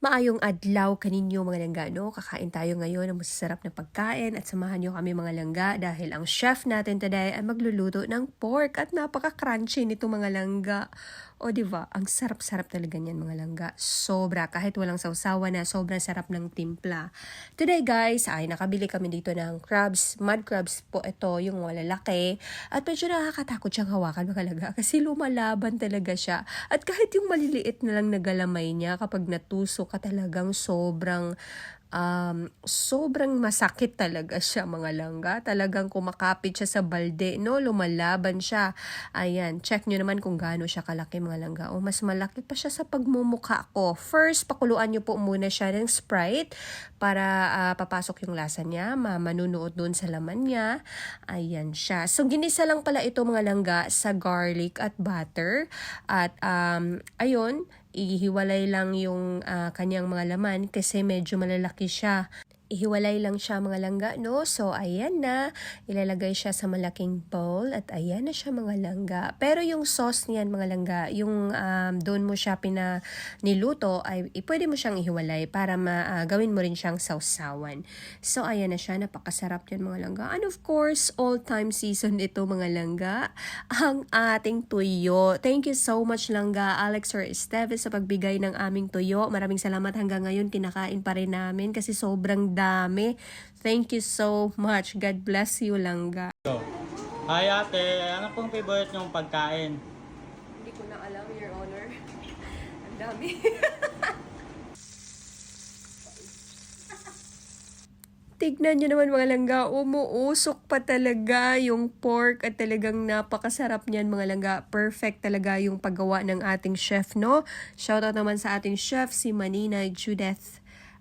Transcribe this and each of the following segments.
Maayong adlaw kaninyo mga langga, no? Kakain tayo ngayon ng masasarap na pagkain at samahan nyo kami mga langga dahil ang chef natin today ay magluluto ng pork at napaka-crunchy nito mga langga. O diba, ang sarap-sarap talaga niyan mga langga. Sobra, kahit walang sausawa na, sobrang sarap ng timpla. Today guys, ay nakabili kami dito ng crabs, mud crabs po ito, yung malalaki. At medyo nakakatakot siyang hawakan mga langga kasi lumalaban talaga siya. At kahit yung maliliit na lang na galamay niya kapag natusok ka talagang sobrang masakit talaga siya mga langga. Talagang kumakapit siya sa balde, no? Lumalaban siya. Ayan, check nyo naman kung gaano siya kalaki mga langga. O mas malaki pa siya sa pagmumukha ko. First, pakuluan nyo po muna siya ng Sprite para papasok yung lasa niya. Manunuot doon sa laman niya. Ayan siya. So, ginisa lang pala ito mga langga sa garlic at butter. At ayun, ihiwalay lang yung kanyang mga laman kasi medyo malalaki siya. Ihiwalay lang siya mga langga, no? So, ayan na. Ilalagay siya sa malaking bowl at ayan na siya mga langga. Pero yung sauce niyan mga langga, yung doon mo siya niluto, ay pwede mo siyang ihiwalay para gawin mo rin siyang sausawan. So, ayan na siya. Napakasarap yan mga langga. And of course, all-time season ito mga langga, ang ating tuyo. Thank you so much langga, Alex or Esteves sa pagbigay ng aming tuyo. Maraming salamat hanggang ngayon. Kinakain pa rin namin kasi sobrang dami. Thank you so much. God bless you, langga. Hi ate, ano pong favorite nyong pagkain? Hindi ko na alam, Your Honor. Ang dami. Tignan nyo naman mga langga, umuusok pa talaga yung pork at talagang napakasarap niyan mga langga. Perfect talaga yung paggawa ng ating chef, no? Shoutout naman sa ating chef, si Maninay Judith.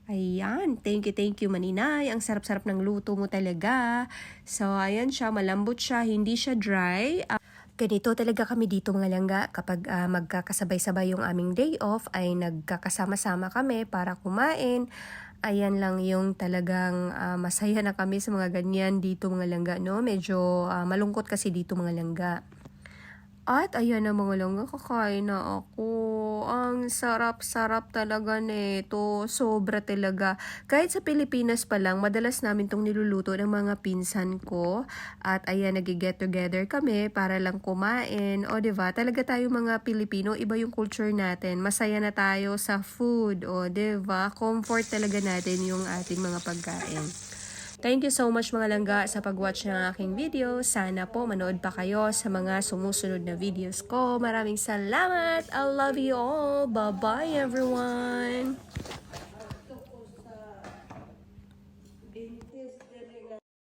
Ayan, thank you Maninay. Ang sarap-sarap ng luto mo talaga. So, ayan siya, malambot siya, hindi siya dry. Ganito talaga kami dito mga langga. Kapag magkakasabay-sabay yung aming day off, ay nagkakasama-sama kami para kumain. Ayan lang yung talagang masaya na kami sa mga ganyan dito mga langga, no? Medyo malungkot kasi dito mga langga. At ayan na mga langga, kakain na ako. Ang sarap-sarap talaga nito. Sobra talaga. Kahit sa Pilipinas pa lang, madalas namin tong niluluto ng mga pinsan ko. At ayan, nag-get together kami para lang kumain. O diba, talaga tayo mga Pilipino, iba yung culture natin. Masaya na tayo sa food. O diba, comfort talaga natin yung ating mga pagkain. Thank you so much mga langga sa pag-watch ng aking video. Sana po manood pa kayo sa mga sumusunod na videos ko. Maraming salamat. I love you all. Bye-bye everyone.